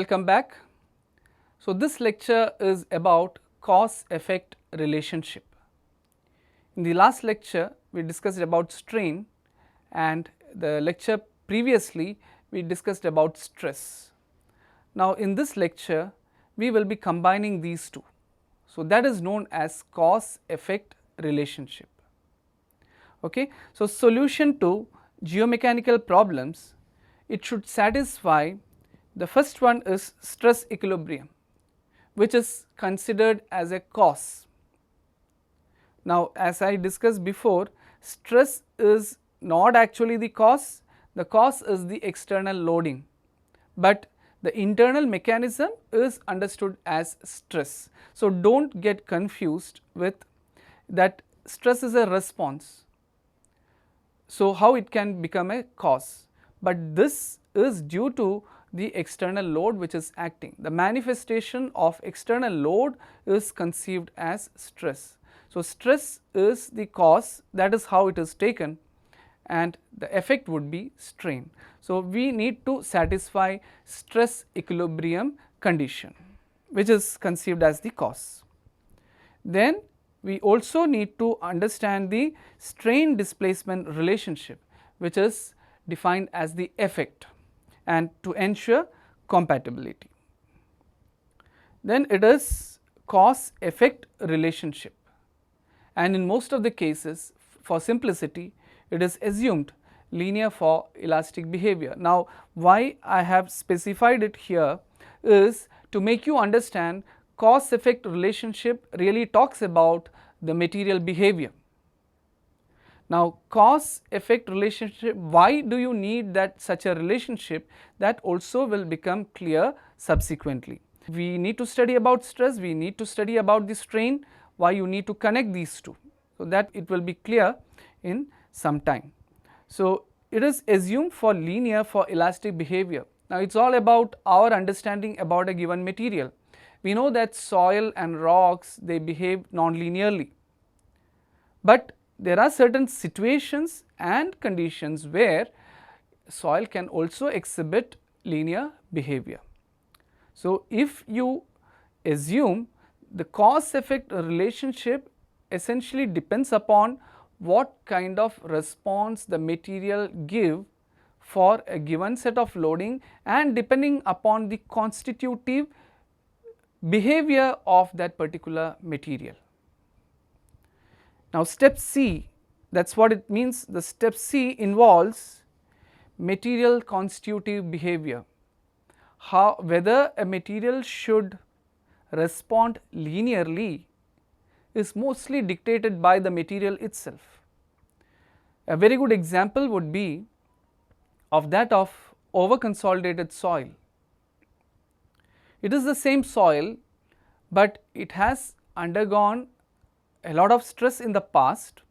welcome back. So, this lecture is about cause effect relationship. In the last lecture, we discussed about strain, and the lecture previously we discussed about stress. Now, in this lecture, we will be combining these two. So, that is known as cause effect relationship. Okay. So, solution to geomechanical problems, it should satisfy, the first one is stress equilibrium, which is considered as a cause. Now, as I discussed before, stress is not actually the cause is the external loading, but the internal mechanism is understood as stress. So, do not get confused with that stress is a response. So, how it can become a cause, but this is due to the external load which is acting. The manifestation of external load is conceived as stress. So, stress is the cause, that is how it is taken, and the effect would be strain. So, we need to satisfy stress equilibrium condition, which is conceived as the cause. Then we also need to understand the strain displacement relationship, which is defined as the effect, and to ensure compatibility. Then it is cause effect relationship, and in most of the cases, for simplicity, it is assumed linear for elastic behavior. Now, why I have specified it here is to make you understand cause effect relationship really talks about the material behavior. Now, cause effect relationship, why do you need that such a relationship, that also will become clear subsequently. We need to study about stress, we need to study about the strain, why you need to connect these two. So, that it will be clear in some time. So, it is assumed for linear for elastic behavior. Now, it is all about our understanding about a given material. We know that soil and rocks, they behave non-linearly, but there are certain situations and conditions where soil can also exhibit linear behavior. So, if you assume the cause effect relationship essentially depends upon what kind of response the material give for a given set of loading, and depending upon the constitutive behavior of that particular material. Now, step C, that is what it means. The step C involves material constitutive behavior, how whether a material should respond linearly is mostly dictated by the material itself. A very good example would be of that of over consolidated soil. It is the same soil, but it has undergone a lot of stress in the past.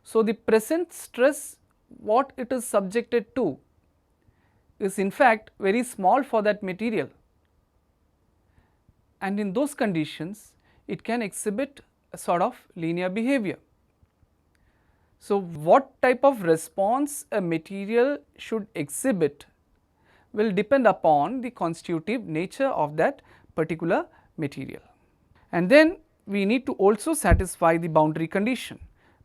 So, the present stress what it is subjected to is in fact very small for that material, and in those conditions it can exhibit a sort of linear behavior. So, what type of response a material should exhibit will depend upon the constitutive nature of that particular material. And then we need to also satisfy the boundary condition,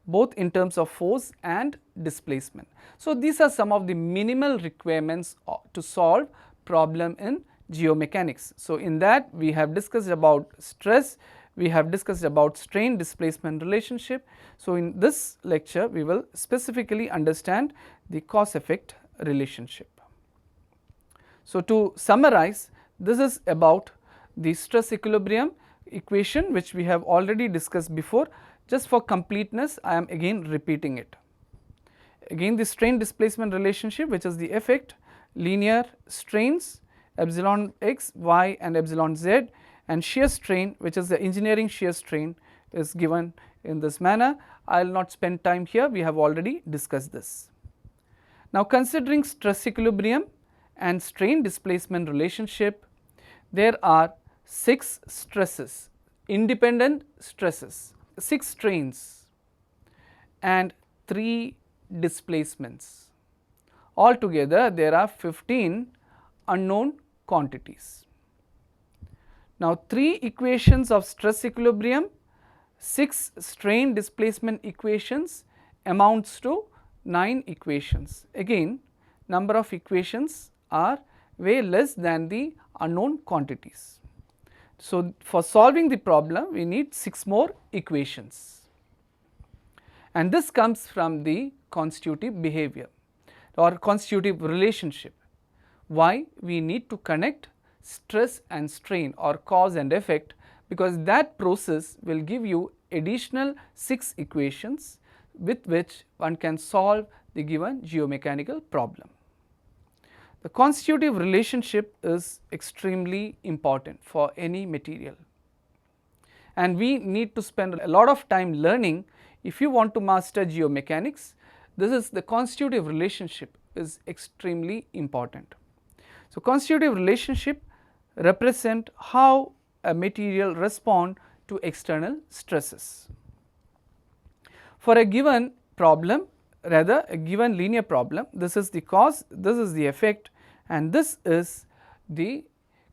both in terms of force and displacement. So, these are some of the minimal requirements to solve problem in geomechanics. So, in that we have discussed about stress, we have discussed about strain displacement relationship. So, in this lecture we will specifically understand the cause effect relationship. So, to summarize, this is about the stress equilibrium equation, which we have already discussed before. Just for completeness, I am again repeating it. Again, the strain displacement relationship, which is the effect, linear strains epsilon x, y and epsilon z, and shear strain, which is the engineering shear strain, is given in this manner. I will not spend time here, we have already discussed this. Now, considering stress equilibrium and strain displacement relationship, there are 6 stresses, independent stresses, 6 strains and 3 displacements. Altogether there are 15 unknown quantities. Now, 3 equations of stress equilibrium, 6 strain displacement equations amounts to 9 equations. Again, number of equations are way less than the unknown quantities. So, for solving the problem we need 6 more equations, and this comes from the constitutive behavior or constitutive relationship. Why we need to connect stress and strain or cause and effect, because that process will give you additional 6 equations with which one can solve the given geomechanical problem. The constitutive relationship is extremely important for any material, and we need to spend a lot of time learning if you want to master geomechanics. This is the constitutive relationship is extremely important. So, constitutive relationship represent how a material respond to external stresses. For a given problem, rather a given linear problem, this is the cause, this is the effect, and this is the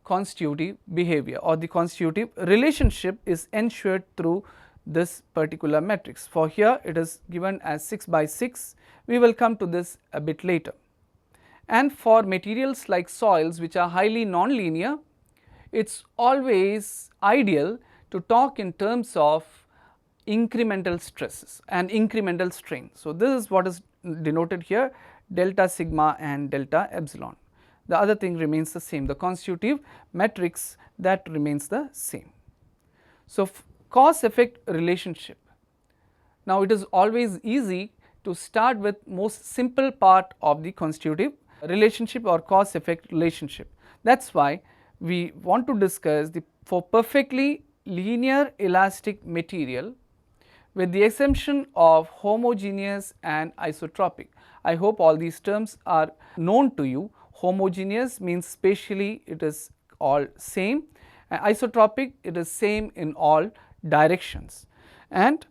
constitutive behavior or the constitutive relationship is ensured through this particular matrix. For here it is given as 6 by 6, we will come to this a bit later. And for materials like soils which are highly non-linear, it is always ideal to talk in terms of incremental stresses and incremental strain. So, this is what is denoted here, delta sigma and delta epsilon. The other thing remains the same, the constitutive matrix that remains the same. So, cause effect relationship. Now, it is always easy to start with most simple part of the constitutive relationship or cause effect relationship. That is why we want to discuss the for perfectly linear elastic material with the exemption of homogeneous and isotropic. I hope all these terms are known to you. Homogeneous means spatially it is all same, and isotropic it is same in all directions, and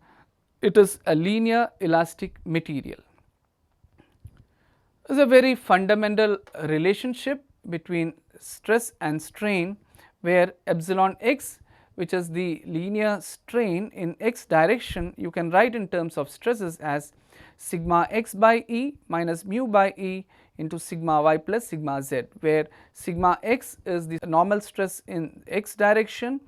it is a linear elastic material. There is a very fundamental relationship between stress and strain, where epsilon x, which is the linear strain in x direction, you can write in terms of stresses as sigma x by E minus mu by E into sigma y plus sigma z, where sigma x is the normal stress in x direction,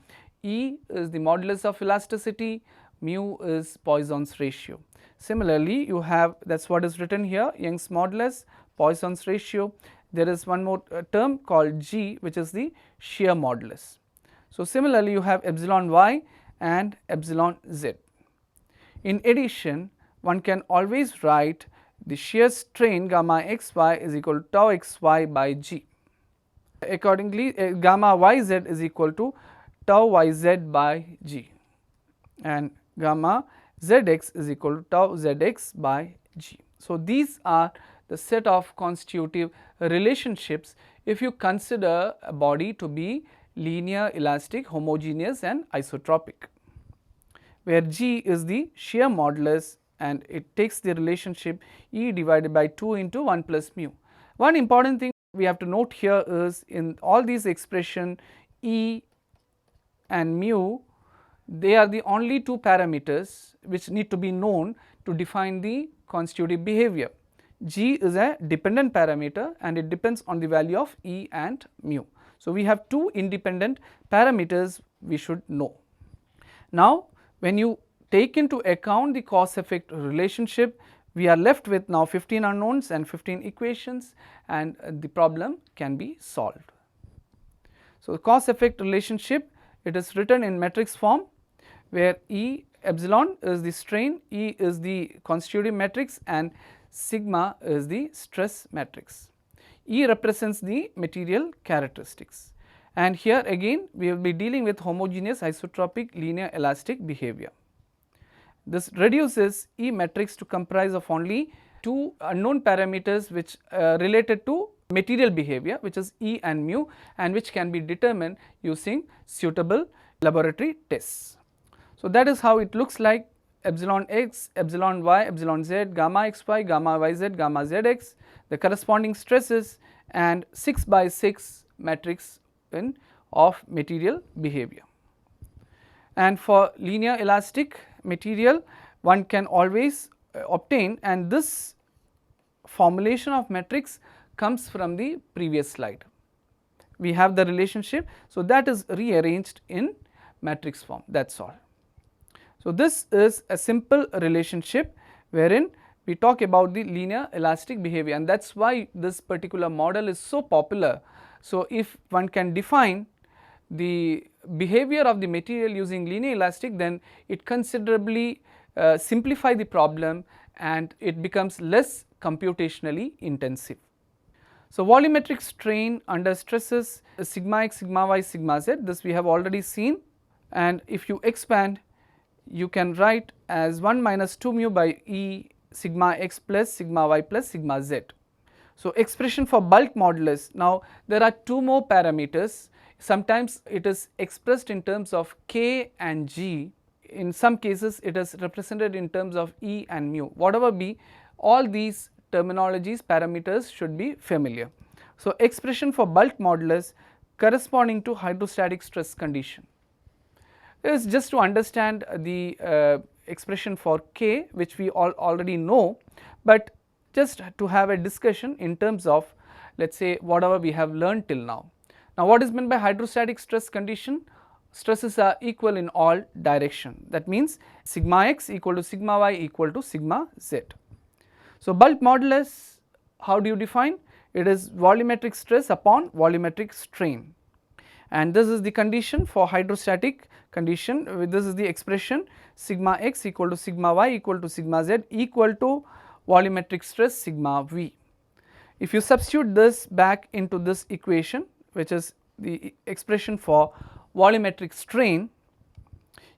E is the modulus of elasticity, mu is Poisson's ratio. Similarly, you have, that is what is written here, Young's modulus, Poisson's ratio. There is one more term called G, which is the shear modulus. So, similarly, you have epsilon y and epsilon z. In addition, one can always write the shear strain gamma xy is equal to tau xy by G. Accordingly, gamma yz is equal to tau yz by G, and gamma zx is equal to tau zx by G. So, these are the set of constitutive relationships if you consider a body to be linear, elastic, homogeneous and isotropic, where G is the shear modulus and it takes the relationship E divided by 2 into 1 plus mu. One important thing we have to note here is in all these expression E and mu, they are the only 2 parameters which need to be known to define the constitutive behavior. G is a dependent parameter and it depends on the value of E and mu. So, we have 2 independent parameters we should know. Now, when you take into account the cause effect relationship, we are left with now 15 unknowns and 15 equations, and the problem can be solved. So, the cause effect relationship, it is written in matrix form, where E epsilon is the strain, E is the constitutive matrix and sigma is the stress matrix. E represents the material characteristics, and here again we will be dealing with homogeneous, isotropic, linear elastic behavior. This reduces E matrix to comprise of only 2 unknown parameters which related to material behavior, which is E and mu, and which can be determined using suitable laboratory tests. So, that is how it looks like: epsilon x, epsilon y, epsilon z, gamma xy, gamma yz, gamma zx, the corresponding stresses, and 6 by 6 matrix of material behavior. And for linear elastic material, one can always obtain, and this formulation of matrix comes from the previous slide. We have the relationship, so that is rearranged in matrix form, that is all. So, this is a simple relationship wherein we talk about the linear elastic behavior, and that is why this particular model is so popular. So, if one can define the behavior of the material using linear elastic, then it considerably simplify the problem and it becomes less computationally intensive. So, volumetric strain under stresses is sigma x, sigma y, sigma z, this we have already seen, and if you expand, you can write as 1 minus 2 mu by E sigma x plus sigma y plus sigma z. So, expression for bulk modulus, now there are two more parameters, sometimes it is expressed in terms of K and G, in some cases it is represented in terms of E and mu, whatever be, all these terminologies, parameters should be familiar. So, expression for bulk modulus corresponding to hydrostatic stress condition is just to understand the expression for K, which we already know, but just to have a discussion in terms of, let us say, whatever we have learned till now. Now, what is meant by hydrostatic stress condition? Stresses are equal in all direction, that means sigma x equal to sigma y equal to sigma z. So, bulk modulus, how do you define? It is volumetric stress upon volumetric strain, and this is the condition for hydrostatic condition. This is the expression sigma x equal to sigma y equal to sigma z equal to volumetric stress sigma v. If you substitute this back into this equation, which is the expression for volumetric strain,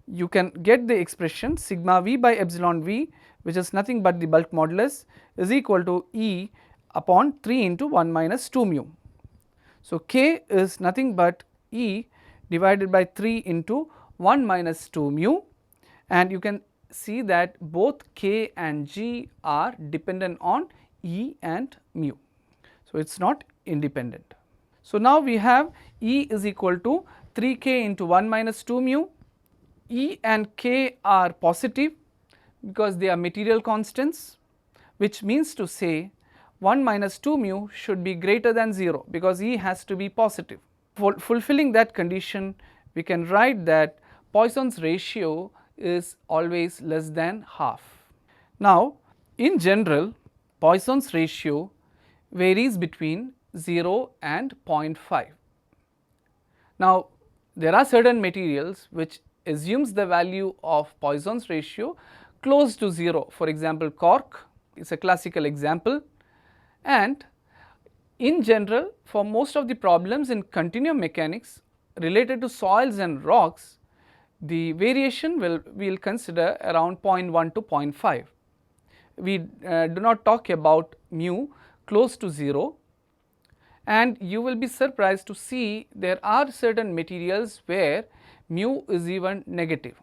you can get the expression sigma v by epsilon v, which is nothing but the bulk modulus, is equal to E upon 3 into 1 minus 2 mu. So, K is nothing but E divided by 3 into 1 minus 2 mu, and you can see that both K and G are dependent on E and mu. So, it is not independent. So, now we have E is equal to 3K into 1 minus 2 mu. E and K are positive because they are material constants, which means to say 1 minus 2 mu should be greater than 0 because E has to be positive. For fulfilling that condition, we can write that Poisson's ratio is always less than half. Now, in general, Poisson's ratio varies between 0 and 0.5. Now, there are certain materials which assumes the value of Poisson's ratio close to 0, for example, cork is a classical example, and in general for most of the problems in continuum mechanics related to soils and rocks, the variation we will consider around 0.1 to 0.5. We do not talk about mu close to 0, and you will be surprised to see there are certain materials where mu is even negative.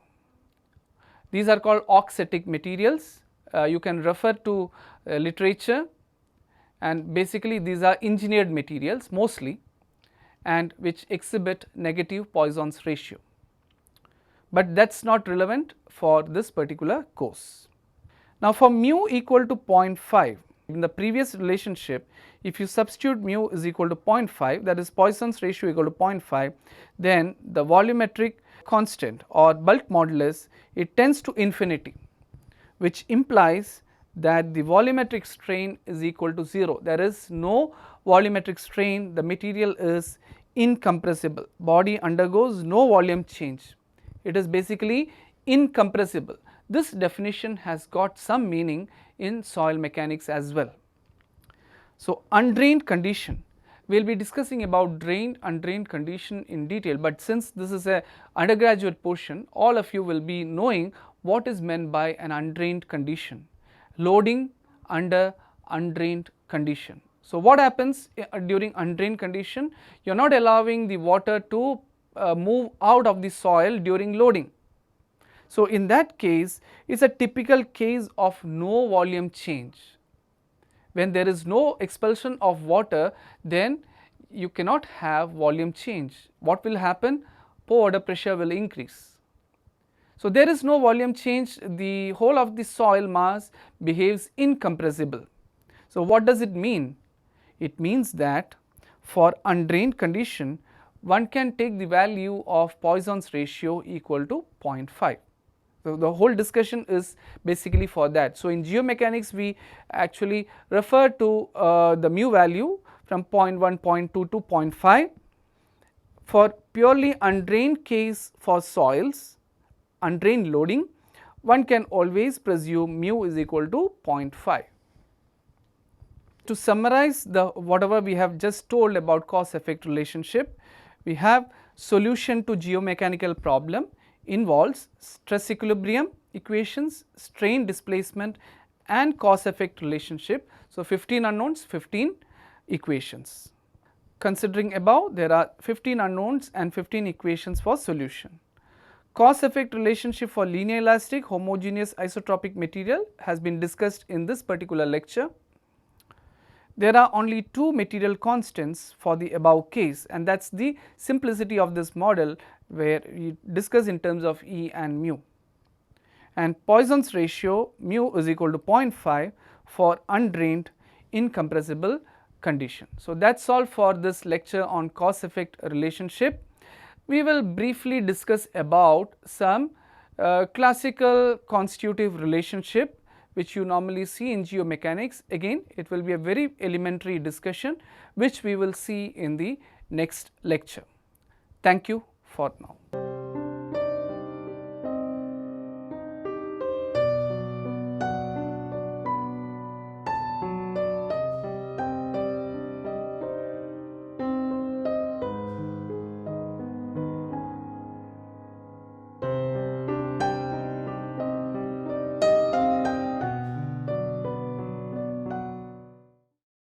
These are called auxetic materials. You can refer to literature, and basically these are engineered materials mostly, and which exhibit negative Poisson's ratio, but that is not relevant for this particular course. Now, for mu equal to 0.5, in the previous relationship, if you substitute mu is equal to 0.5, that is Poisson's ratio equal to 0.5, then the volumetric constant or bulk modulus, it tends to infinity, which implies that the volumetric strain is equal to 0. There is no volumetric strain, the material is incompressible, body undergoes no volume change, it is basically incompressible. This definition has got some meaning in soil mechanics as well. So, undrained condition, we will be discussing about drained undrained condition in detail, but since this is a undergraduate portion, all of you will be knowing what is meant by an undrained condition, loading under undrained condition. So, what happens during undrained condition? You are not allowing the water to move out of the soil during loading. So, in that case, it is a typical case of no volume change. When there is no expulsion of water, then you cannot have volume change. What will happen? Pore water pressure will increase. So, there is no volume change, the whole of the soil mass behaves incompressible. So, what does it mean? It means that for undrained condition, one can take the value of Poisson's ratio equal to 0.5. So, the whole discussion is basically for that. So, in geomechanics we actually refer to the mu value from 0.1, 0.2 to 0.5. For purely undrained case for soils, undrained loading, one can always presume mu is equal to 0.5. To summarize the whatever we have just told about cause effect relationship, we have solution to geomechanical problem involves stress equilibrium equations, strain displacement and cause effect relationship. So, 15 unknowns, 15 equations. Considering above, there are 15 unknowns and 15 equations for solution. Cause effect relationship for linear elastic homogeneous isotropic material has been discussed in this particular lecture. There are only two material constants for the above case, and that is the simplicity of this model where we discuss in terms of E and mu. And Poisson's ratio mu is equal to 0.5 for undrained incompressible condition. So, that is all for this lecture on cause effect relationship. We will briefly discuss about some classical constitutive relationship which you normally see in geomechanics. Again, it will be a very elementary discussion which we will see in the next lecture. Thank you for now.